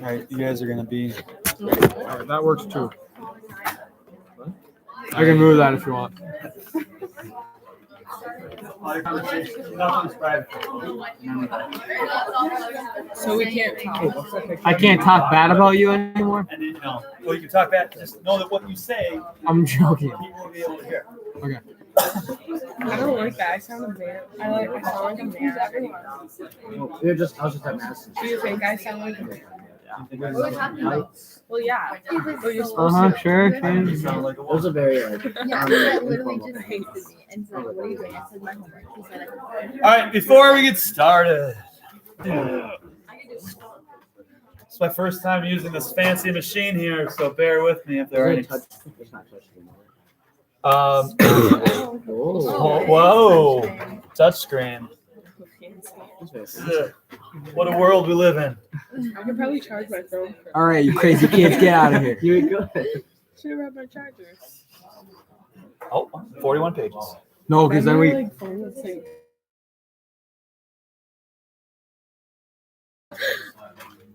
All right, you guys are gonna be. All right, that works too. I can move that if you want. So we can't talk. I can't talk bad about you anymore. No, well, you can talk back. Just know that what you say, I'm joking. people will be able to hear. Okay. I don't like that. I sound a man. I sound like a man. Everyone. I was just at Madison. Do you think I sound like a man? Well, yeah. But you're supposed Uh-huh, to. sure. You sound like a Those are very like. Yeah, he literally just texted me and said, "What are you doing?" I said, "My homework." He said, All right, before we get started, it's my first time using this fancy machine here, so bear with me if there are any. It's not touch Whoa, touchscreen. What a world we live in. I could probably charge my phone. All right, you crazy kids, get out of here. You would go. Should have brought my charger. Oh, 41 pages. No, because then we. Like, phone that's like...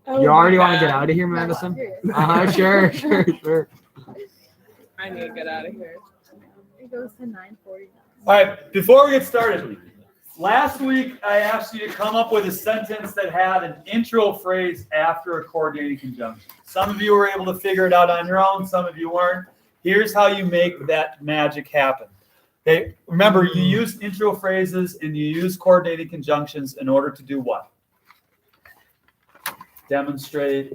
You already want to get out of here, Madison? Sure. I need to get out of here. "It goes to 9:49." All right, before we get started, last week I asked you to come up with a sentence that had an intro phrase after a coordinating conjunction. Some of you were able to figure it out on your own, some of you weren't. Here's how you make that magic happen. Okay, remember, you use intro phrases and you use coordinating conjunctions in order to do what? Demonstrate,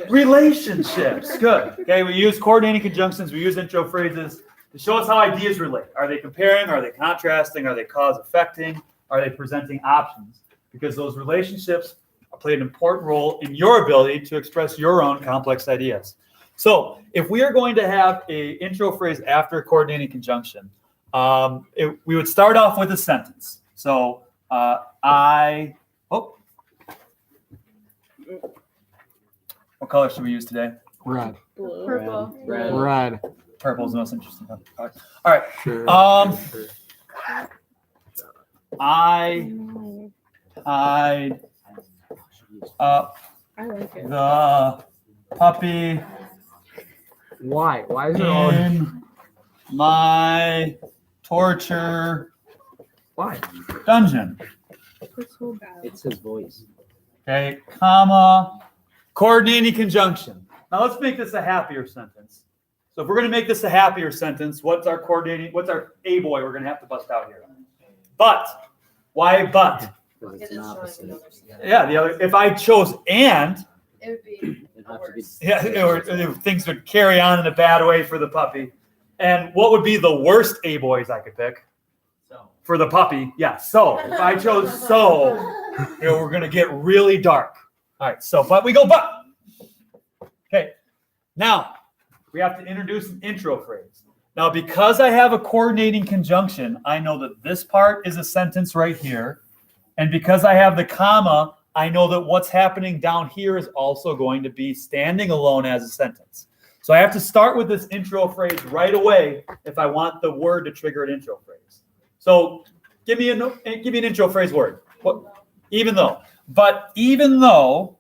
relationships. Good. Okay, we use coordinating conjunctions, we use intro phrases to show us how ideas relate. Are they comparing? Are they contrasting? Are they cause affecting? Are they presenting options? Because those relationships play an important role in your ability to express your own complex ideas. So if we are going to have an intro phrase after a coordinating conjunction, we would start off with a sentence. So what color should we use today? Red. Purple. Red. Purple is the most interesting color. All right. Sure. I tied up I like it. the puppy Why? Why is it all? in my torture Why? dungeon. It's so bad. It's his voice. Okay, comma, coordinating conjunction. Now let's make this a happier sentence. So if we're going to make this a happier sentence, what's our A boy we're going to have to bust out here? But. Why but? It's an opposite. Yeah, the other. If I chose and, It would be It'd have to be. yeah, or things would carry on in a bad way for the puppy. And what would be the worst A boys I could pick? For the puppy, yeah. So if I chose so, we're gonna get really dark. All right. So, but we go but. Okay. Now we have to introduce an intro phrase. Now, because I have a coordinating conjunction, I know that this part is a sentence right here. And because I have the comma, I know that what's happening down here is also going to be standing alone as a sentence. So I have to start with this intro phrase right away if I want the word to trigger an intro phrase. So give me an intro phrase word. What? Even though. But even though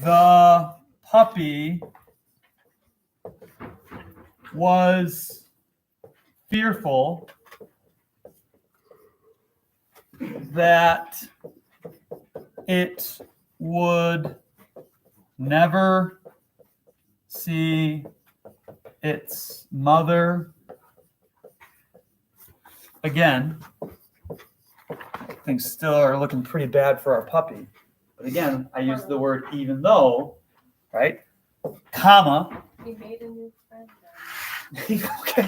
the puppy was fearful that it would never see its mother again. Things still are looking pretty bad for our puppy. But again, I use the word even though, right? Comma. We made a new friend. Okay.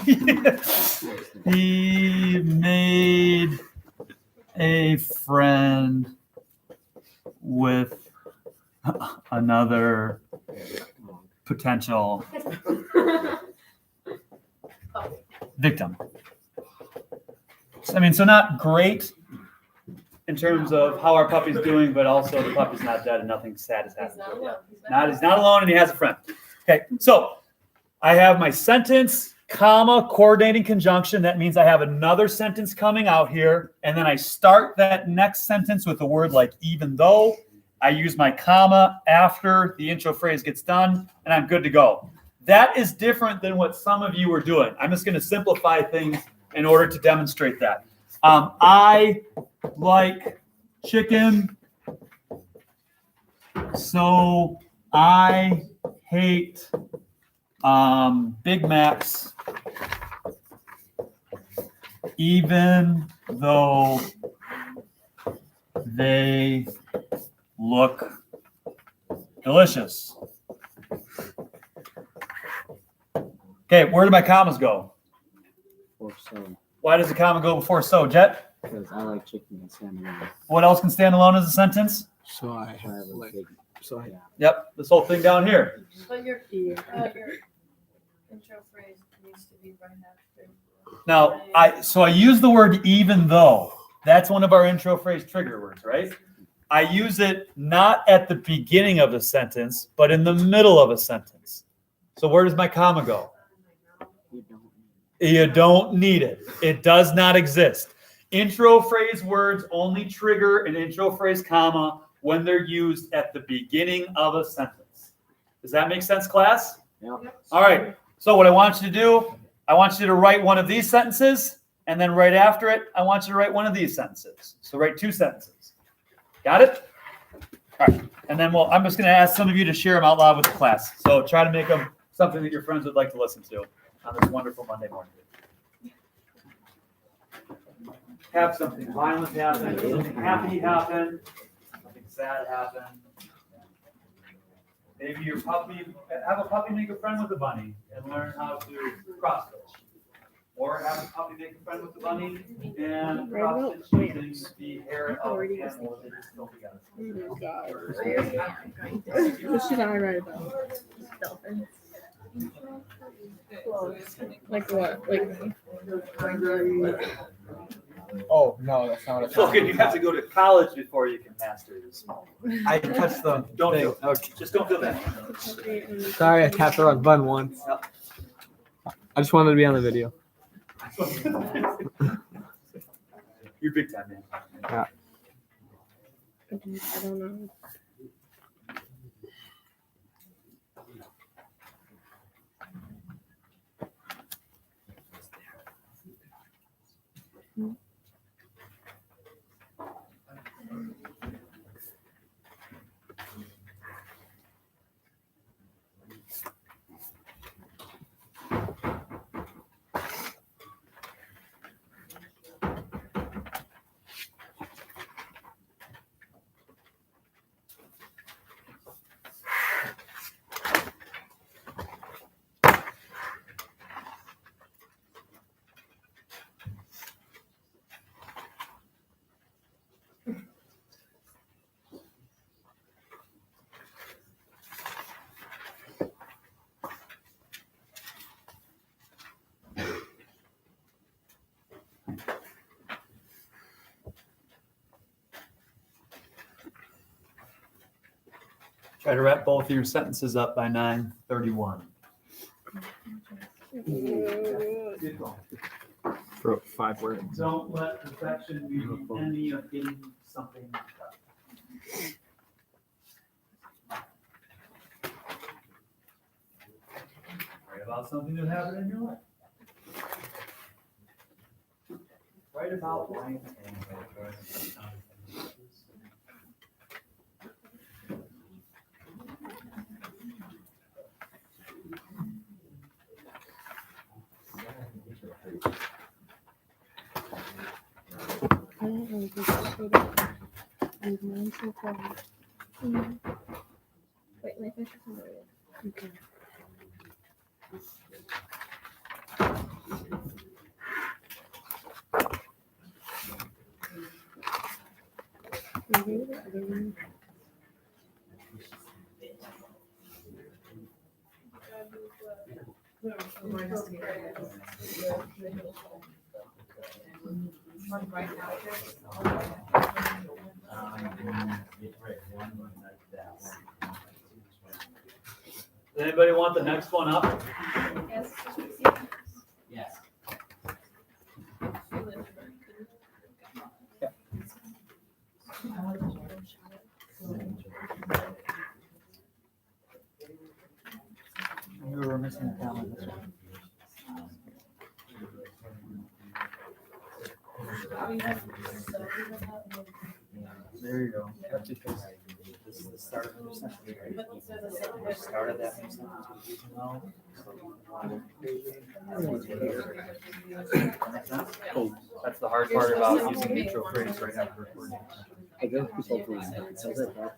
He made a friend with another potential victim. I mean, so not great in terms of how our puppy's doing, but also the puppy's not dead and nothing sad has happened to him yet. He's not alone and he has a friend. Okay, so I have my sentence comma, coordinating conjunction. That means I have another sentence coming out here, and then I start that next sentence with a word like even though. I use my comma after the intro phrase gets done, and I'm good to go. That is different than what some of you are doing. I'm just going to simplify things in order to demonstrate that. I like chicken, so I hate Big Macs, even though they look delicious. Okay, where do my commas go? Or so. Why does the comma go before so, Jet? Because I like chicken and salmon. What else can stand alone as a sentence? So I So I have a like. big. So I. Yeah. Yep, this whole thing down here. But your intro phrase needs to be right after. Now, I use the word even though. That's one of our intro phrase trigger words, right? I use it not at the beginning of a sentence, but in the middle of a sentence. So where does my comma go? You don't. You don't need it. It does not exist. Intro phrase words only trigger an intro phrase comma when they're used at the beginning of a sentence. Does that make sense, class? Yeah. All right. So what I want you to do, I want you to write one of these sentences, and then right after it, I want you to write one of these sentences. So write two sentences. Got it? All right. And then I'm just going to ask some of you to share them out loud with the class. So try to make them something that your friends would like to listen to on this wonderful Monday morning. Have something violent happen, something happy happen, something sad happen. Maybe your puppy, have a puppy make a friend with a bunny and learn how to cross stitch. Or have a puppy make a friend with the bunny and cross stitch using the hair of an animal that they just still together. Oh God. What should I write about? Dolphins. Like what? Like Oh no, that's not what I Logan, you have to go to college before you can master this. I touched the Don't thing. do it. Okay. Just don't feel bad. Sorry, I tapped the wrong button once. I just wanted to be on the video. You're big time, man. I don't know. Try to wrap both of your sentences up by 9:31. For 5 words. Don't let perfection be the enemy of getting something done. Write about something that happened in your life. Write about life and I don't know. Mine's so far. Wait, let me finish this one. Okay. Does anybody want the next one up? Yes. missing a comma. There you go. That's because this is the start of the new sentence, right? The start of that new sentence was using now. Oh, that's the hard part about using neutral phrase right after recording. I guess people do that. It sounds like that.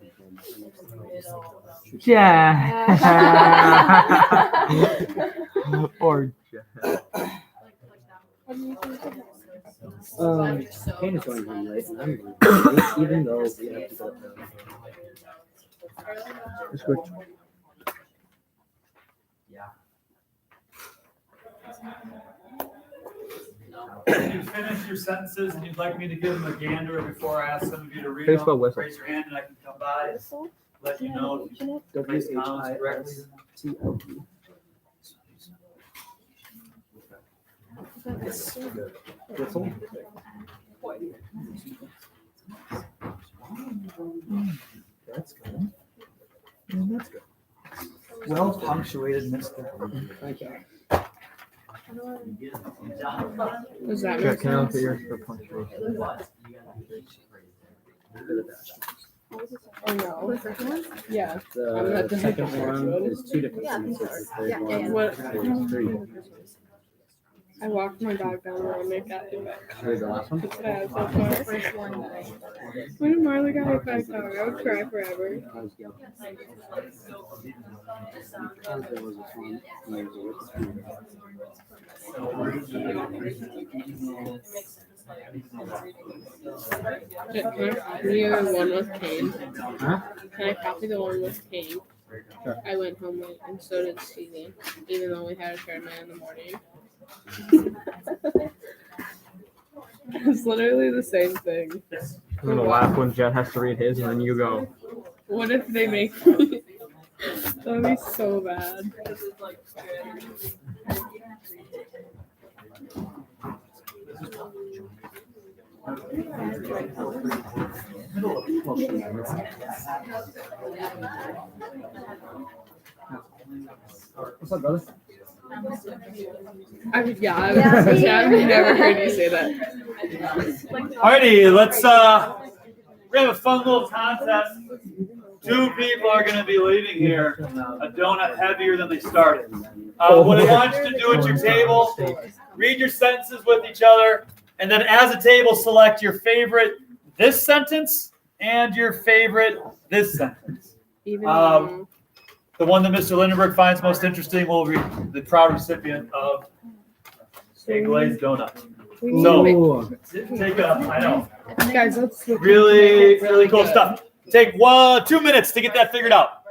Yeah. Or Kane is going home late, and I'm going late, even though we have to go to. switch. If you finish your sentences and you'd like me to give them a gander before I ask some of you to read Baseball them, whistle. raise your hand and I can come by, let you know if you place commas correctly. WHISTLE. Whistle. That's good. That's good. Well punctuated, mister. Thank you. Was that Check, make can I look at sense? yours for punctuation? Or no? The second one? Yeah. The second one is two different sentences. The third Yeah, yeah, one yeah. is three. I walked my dog down the road and make that do it. Here's the last one. That's what I have so The far. first one that I. When Marley got hit by a car, I would cry forever. Because there was a time when there was a wicked Can I copy the one with Kane? Huh? Can I copy the one with Kane? Sure. I went home late and so did Steven, even though we had a tournament in the morning. It's literally the same thing. I'm gonna laugh when Jet has to read his and then you go. What if they make me? That would be so bad. What's up, brother? I've never heard you say that. Alrighty, let's we have a fun little contest. Two people are going to be leaving here a donut heavier than they started. What I want you to do at your table, read your sentences with each other, and then as a table, select your favorite this sentence and your favorite this sentence. Even though The one that Mr. Lindenberg finds most interesting will be the proud recipient of a glazed donut. we need So- to Take a, I know, make, guys, let's look really, really cool stuff. Take 2 minutes to get that figured out.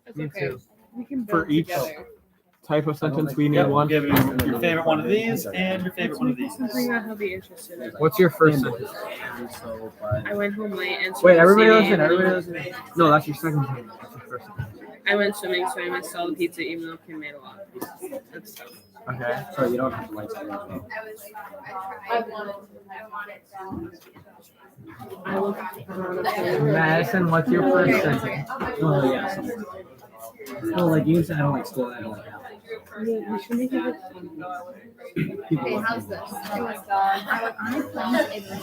It's Me okay. too. We can For build each- together. Type of sentence, we need Yep, one. give me your favorite one of these and your favorite one of these. Something that he'll be interested in. What's your first sentence? So, but I went home late and Wait, so everybody did listen, Steven. everybody listen. No, that's your second sentence. That's your first sentence. I went swimming, so I missed all the pizza, even though Kim made a lot of pizza. That's tough. Okay. so you don't have to like something. I look Madison, what's your first sentence? Oh yeah, something. Well, like you said, I don't like school. I don't like that. We should make it look fun. Okay, how's this? I was on a plane in the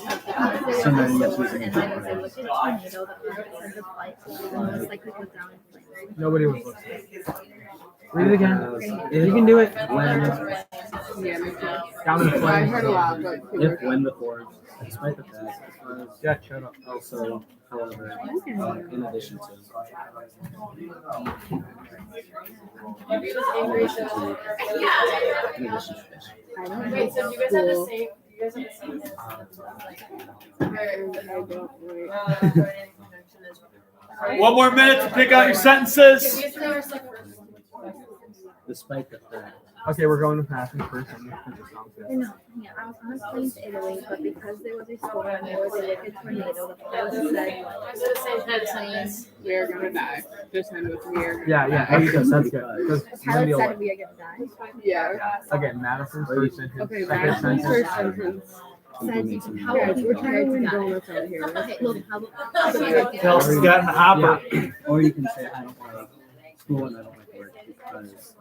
So then that's what and there was a wicked tornado that was sent a flight and most likely go down in flames. Nobody was listening. Read it again. You can do it. When, Yeah, me too. Down in I flames. heard a lot, but if, when before, despite the fact, as far as Yeah, shut up. also, however, in addition to. In addition to this. I don't Wait, know so you guys have the school. same, you guys have the same? I don't wait. One more minute to pick out your sentences. Despite the fact. Okay, we're going to passion first. I'm gonna finish this off. No, yeah, I was on a plane to Italy, but because there was a storm and there was a wicked tornado, the pilot said, We're gonna die. Just end with we're. Yeah, yeah, that's good. That's good. Because the pilot said we are gonna die. Yeah. okay, Madison's first sentence. Okay, Second Madison's sentence. first sentence. Said, how Guys, would you we're trying to win prepare to donuts out here. die? Okay, look, how about Kelsey's got in the hopper. Or you can say, I don't like school and I don't like work. because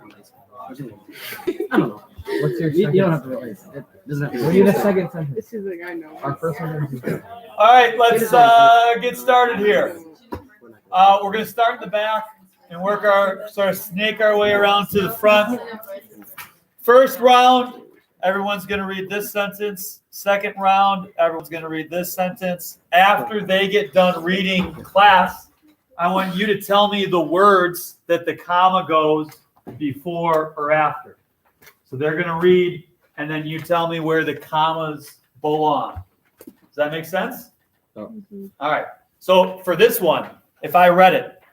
I don't know. What's your You second? don't have to realize it. Doesn't have to. We need a second sentence. This is the guy know. Our first sentence is good. All right, let's get started here. We're going to start in the back and work our sort of snake our way around to the front. First round, everyone's going to read this sentence. Second round, everyone's going to read this sentence. After they get done reading class, I want you to tell me the words that the comma goes before or after. So they're going to read, and then you tell me where the commas belong. Does that make sense? Oh. All right. So for this one, if I read it,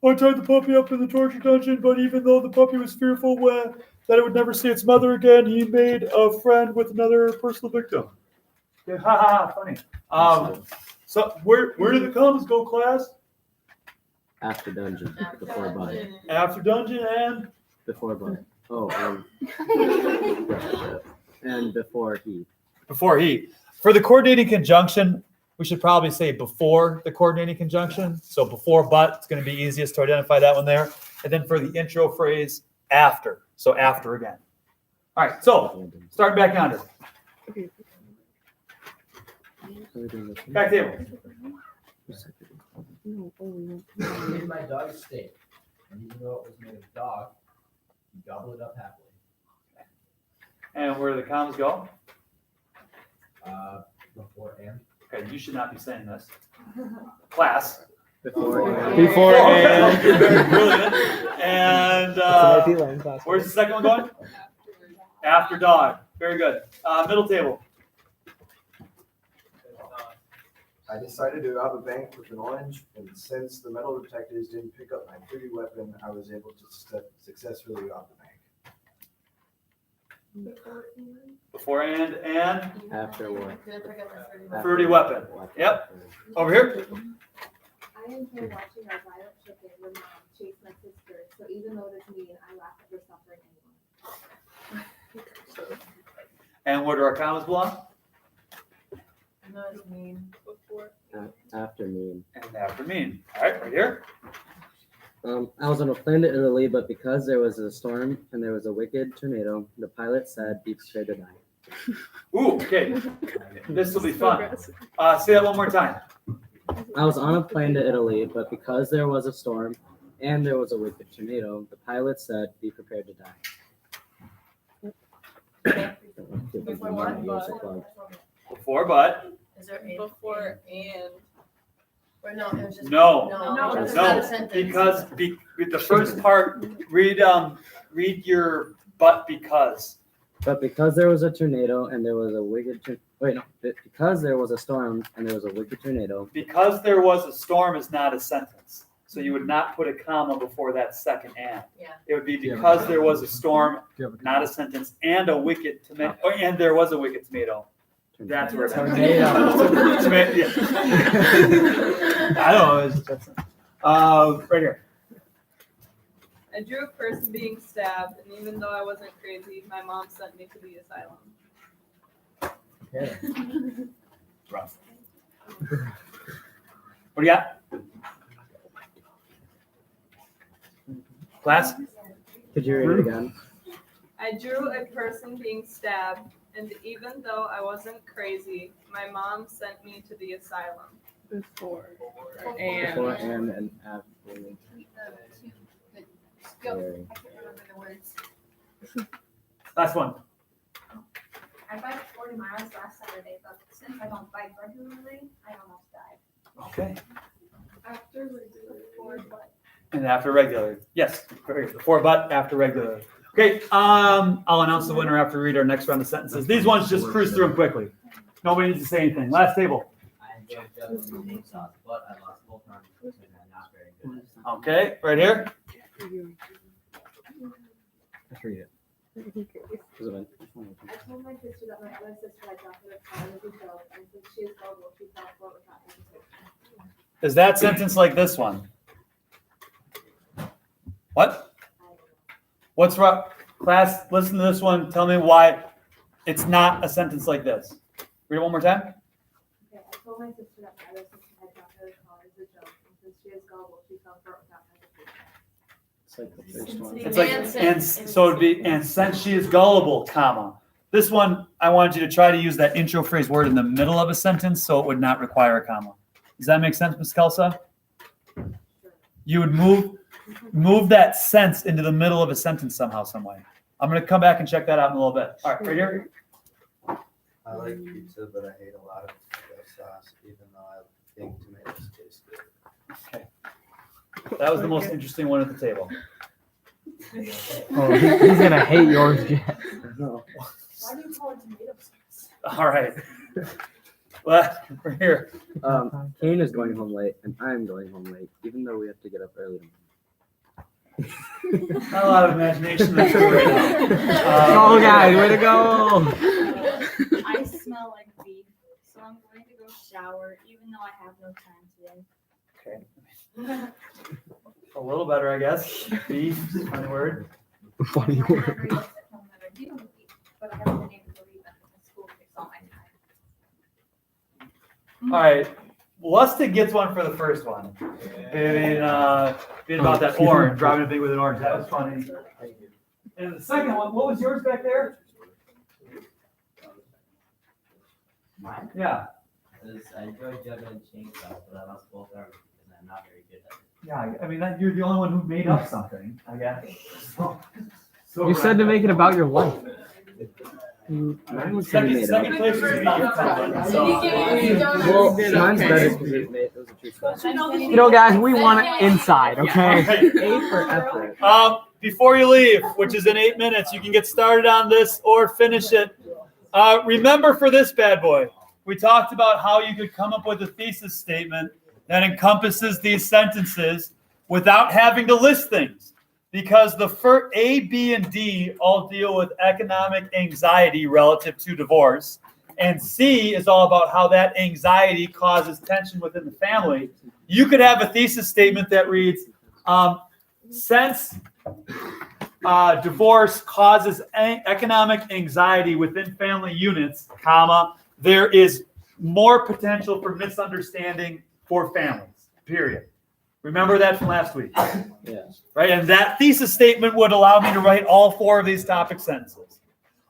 I tied the puppy up in the torture dungeon, but even though the puppy was fearful that it would never see its mother again, he made a friend with another personal victim. Yeah, ha ha, funny. So where do the commas go, class? After dungeon, before butt. After dungeon and Before butt. Oh, and before he. before he. For the coordinating conjunction, we should probably say before the coordinating conjunction. So before but, it's going to be easiest to identify that one there. And then for the intro phrase, after. So after again. All right, so starting back yonder. Back table. Made my dog steak, and even though it was made of dog, he gobbled it up happily. And where do the commas go? Before and. Okay, you should not be saying this. Class. Before Before and. Brilliant. And where's the second one going? After dog. Very good. Middle table. I decided to rob a bank with an orange, and since the metal detectors didn't pick up my fruity weapon, I was able to successfully rob the bank. Before and after what? fruity weapon. Yep. Over here. I enjoy watching our violent chicken when mom chased my sister, so even though it is mean, I laugh at her suffering anyway. And where do our commas belong? Not mean. Before. After mean. And after mean. All right, right here. I was on a plane to Italy, but because there was a storm and there was a wicked tornado, the pilot said, "Be prepared to die." Ooh, okay. This will be fun. Say that one more time. I was on a plane to Italy, but because there was a storm and there was a wicked tornado, the pilot said, "Be prepared to die." Before what? Before but. Is there a Before and. Or no, it was just. No. No, it's not a No, sentence. because the first part, read your but because. But because there was a tornado and there was a wicked because there was a storm and there was a wicked tornado. Because there was a storm is not a sentence. So you would not put a comma before that second and. Yeah. It would be because there was a storm, not a sentence, and a wicked tomato, and there was a wicked tomato. That's where it's Tornado. yeah. I don't know. Right here. I drew a person being stabbed, and even though I wasn't crazy, my mom sent me to the asylum. Rough. What do you got? Class? Could you read it again? I drew a person being stabbed, and even though I wasn't crazy, my mom sent me to the asylum. Before Before and after. I can't remember the words. Last one. I biked 40 miles last Saturday, but since I don't bike regularly, I almost died. Okay. After before but. And after regular. Yes. Before but, after regular. Okay. I'll announce the winner after we read our next round of sentences. These ones just cruise through them quickly. Nobody needs to say anything. Last table. I enjoyed just the sauce, but I lost both arms and I'm not very good. Okay. Right here. Let's read it. I told my sister that my other sister had dropped her car as a joke, and since she is mobile, she fell for it without hesitation. Is that sentence like this one? What? What's wrong? Class, listen to this one. Tell me why it's not a sentence like this. Read it one more time. Okay, I told my sister that my other sister had dropped her car as a joke, and since she is gullible, she fell for it without hesitation. It's like the first one. It's like, and so it'd be, and since she is gullible, comma. This one, I wanted you to try to use that intro phrase word in the middle of a sentence so it would not require a comma. Does that make sense, Ms. Kelsa? You would move that sense into the middle of a sentence somehow, some way. I'm going to come back and check that out in a little bit. All right, right here. I like pizza, but I hate a lot of tomato sauce, even though I think tomatoes taste good. Okay. That was the most interesting one at the table. Oh, he's gonna hate yours, Jack. No. Why do you call it tomato sauce? All right. Well, we're here. Kane is going home late, and I'm going home late, even though we have to get up early. Not a lot of imagination that's right now. Oh, guys, way to go! I smell like beef, so I'm going to go shower, even though I have no time today. Okay. A little better, I guess. Beef, funny word. Funny word. But I haven't been able to leave because school takes all my time. All right. Lustig gets one for the first one. Being about that orange, driving a thing with an orange. That was funny. And the second one, what was yours back there? Mine? Yeah. Is I enjoy juggling chainsaws, but I lost both arms because I'm not very good at it. Yeah, I mean, you're the only one who made up something, I guess. So You said to make it about your life. Mine was kind of made up. second place was me. Well, mine's better because it was a true story. You know, guys, we want it inside, okay? A for effort. Before you leave, which is in 8 minutes, you can get started on this or finish it. Remember for this bad boy, we talked about how you could come up with a thesis statement that encompasses these sentences without having to list things. Because the first A, B, and D all deal with economic anxiety relative to divorce. And C is all about how that anxiety causes tension within the family. You could have a thesis statement that reads, since divorce causes economic anxiety within family units, comma, there is more potential for misunderstanding for families, period. Remember that from last week, Yeah. right? And that thesis statement would allow me to write all 4 of these topic sentences.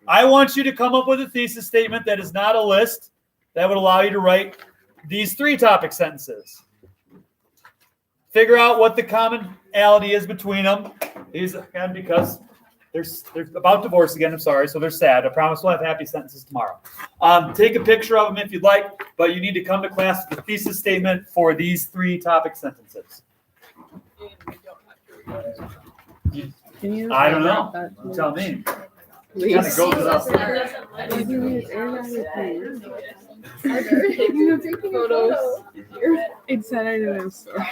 I want you to come up with a thesis statement that is not a list that would allow you to write these 3 topic sentences. Figure out what the commonality is between them. These, again, because they're about divorce again, I'm sorry, so they're sad. I promise we'll have happy sentences tomorrow. Take a picture of them if you'd like, but you need to come to class with a thesis statement for these 3 topic sentences. I don't know. You tell me. It kind of goes without saying. Photos. It said I didn't have story.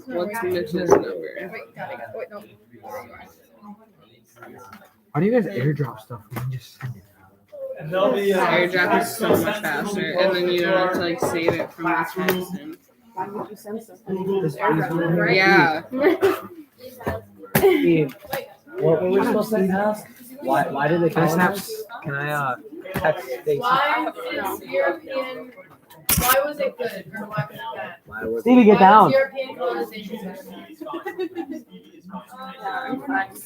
What's Mitch's number? Wait, no. Why do you guys airdrop stuff? We can just send it. And they'll be Airdrop is so much faster, and then you don't have to like save it from the text. Why would you send stuff? Yeah. Steve, what were we supposed to ask? Why did they Can I call snap? us? Can I text Stacy? Why is European? Why was it good or why was it bad? Why was Stevie, get down. European colonization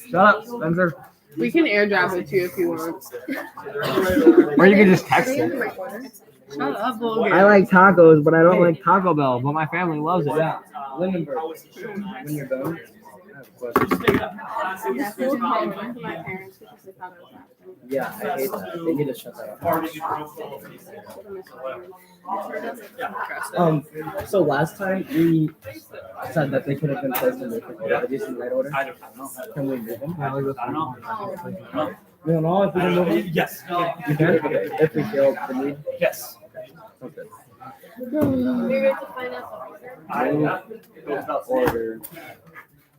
Shut up, Spencer. We can airdrop it to you if you want. Or you can just text it. Shut up, I Logan. like tacos, but I don't like Taco Bell. But my family loves it. Yeah, Lindenberg. When you're done, I have a question. Yeah, I hate that. They need to shut that off. So last time we said that they could have been placed in different order. Are these in the right order? I don't know. Can we move them? I don't know. We don't know if we can move them? Yes. You can? Okay. If we feel the need? Yes. Okay. Maybe to find out. Order,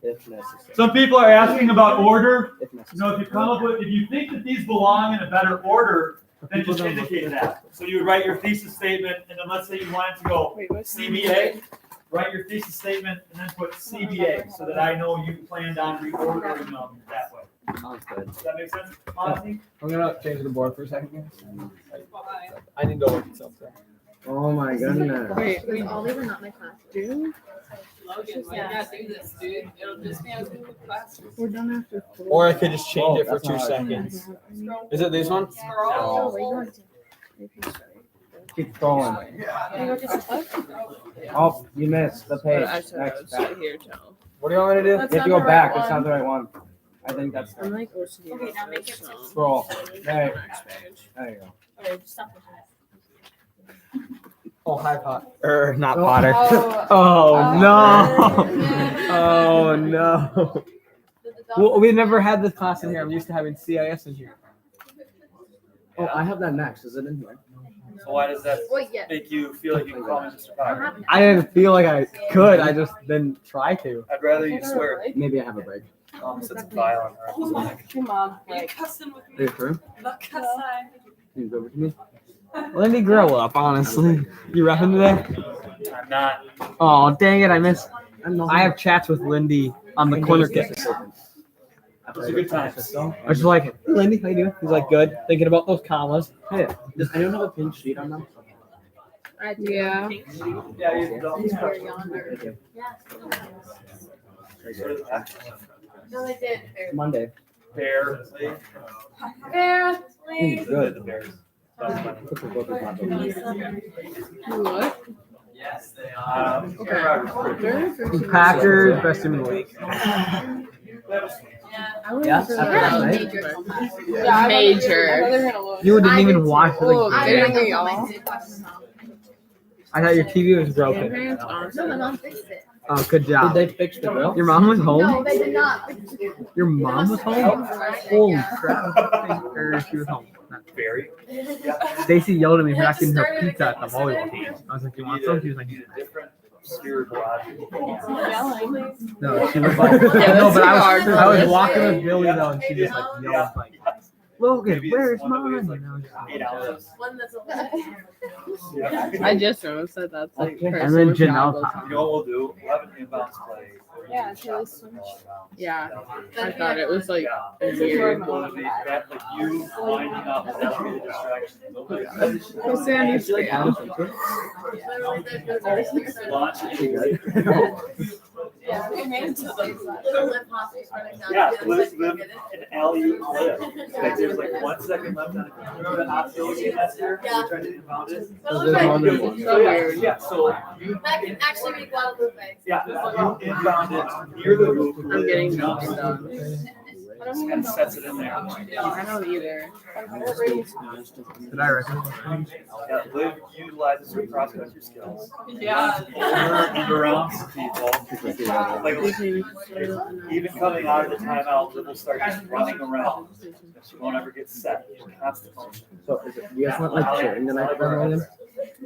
if necessary. Some people are asking about order. If You necessary. know, if you come up with, if you think that these belong in a better order, then just indicate that. So you would write your thesis statement, and then let's say you wanted to go Wait, what's CBA, write your thesis statement, and then put CBA, so that I know you planned on reordering them that way. Sounds good. Does that make sense, Monty? I'm gonna change the board for a second. I need to work this up there. Oh my goodness. Wait, Because all these are not my class. dude, Logan, why not do this, dude? It'll just be on Google Classroom. we're done after 4. Or I could just change it for that's 2 not how I do it. seconds. Is it this one? Scroll. Oh, where you going to? Keep scrolling. You go to Safari? Oh, you missed the page. I said Next, it's back. right here, Joe. What do you want me to do? That's You have to not go the back. right It's not one. the right one. I think that's I'm like OCD. Okay, now make it so- scroll. There, Next page. there you go. Okay, stop looking at Oh, hi, Potter. Not Oh. Potter. Oh, Oh, no. Yeah. Oh, no. Well, we've never had this class in here. I'm used to having CIS in here. Oh, I have that next. Is it in here? So why does that Wait, yeah. make you feel like you can call me Mr. Potter? I didn't feel like I could. I just didn't try to. I'd rather you swear. Maybe I have a break. It's violent. Oh my your mom. Are you cussing with Are me? you sure? Look, cuss I. Can you go over to me? Lindy, grow up, honestly. You roughing today? I'm not. Oh, dang it. I missed. I'm not. I have chats with Lindy on the corner kicks. It was a good time. I was just like, hey, Lindy, how you doing? He's like, good. Thinking about those commas. Hey, does anyone have a pink sheet on them? I do. Yeah. Yeah, you don't. Here, yonder. Thank you. No, they did. Monday. Bear. Apparently. Good. The Bears. Put the book in my book. What? Yes, they are. Okay. Packers, best team in the league. Yes, I after had a last night. major comment. Yeah, major. You didn't I even did watch the Oh, I game. didn't did we all? all? I thought your TV was broken. Grandparents, No, honestly. my mom fixed it. Oh, good Did job. they fix the grill? Your mom was No, home? they did not. Your mom was home? Holy crap. Or she was home. Very. Stacy yelled at me for not getting her pizza at the volleyball game. I was like, you want some? She was like, Need a different spiritual logic. no, she was like, Yeah, no, that's but I hard. was walking with Billy though, and she just like yelled like, Logan, Maybe it's where's one that mine? weighs, like, And I was just like, 8 ounces. One that's a I just noticed that that's like. Okay. And then person Janelle with talked. You know what we'll do? 11 inbounds play. Yeah, Shots so with swim. ball around. Yeah. That'll I thought it was like be- weird. That, like you winding up, that'll be the distraction. Oh, Sam, you should. Launch it. Yeah, little lip hoppers running down. Yeah, the other side live to get it. an alley live. Like there's like 1 second left on it. Remember the hot field game last year? Yeah. We tried to inbound it? But it looks like- So yeah, so you, That can actually make Guadalupe. yeah, you inbound it near the hoop. I'm getting jumps nothing done. and sets it in there. I don't either. Did I recognize? Yeah, Liv utilizes her cross country skills. Yeah. Over and around people. Like, even coming out of the timeout, Liv will start just running around. She won't ever get set. Constant motion. So, is it, you guys want like cheering tonight for Ryan? Like,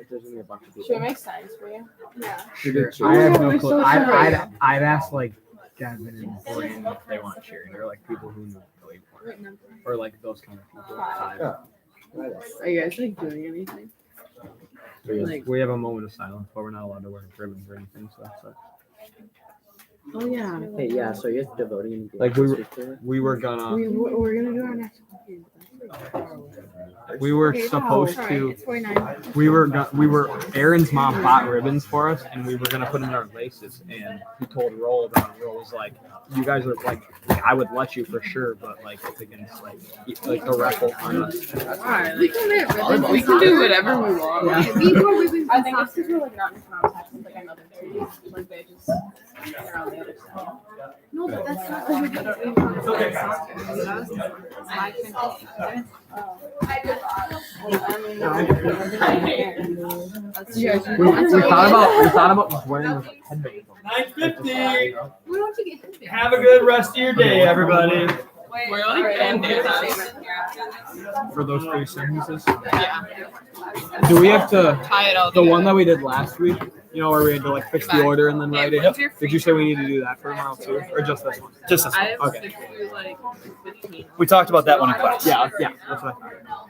there's gonna be a bunch of people. Should it make sense for you? Yeah. Should we I cheer? have no We're clue. so I'd ask like Gavin and Brian if they want cheering, or like people who know Billy more, or like those kind of people. Are you guys like doing anything? Like, We have a moment of silence, but we're not allowed to wear ribbons or anything. So that's oh yeah. Hey, yeah, so you're devoting anything Like, to we were- speak to it? we were gonna. We're gonna do our next one. We were Okay, supposed sorry, to. it's 49. We were. Aaron's mom bought ribbons for us, and we were gonna put them in our laces. And he told Roll, and Roll was like, "You guys are like, I would let you for sure, but like it's against like the raffle on us." Why? We can do whatever we want. Yeah. I think it's because we're like not in contact with like another team. Like they just they're on the other side. No, but that's not. We thought about just wearing those headbands. 9:50. Why don't you get him? Have a good rest of your day, everybody. We're like For those 3 sentences. Yeah. Do we have to? Tie it all The one together. that we did last week, you know, where we had to like fix the order and then write it. when's your Did you say we need to do that for tomorrow too, or just this one? Just this I have one. Okay. to do like 15. We talked about that one in class. Yeah. That's what I thought.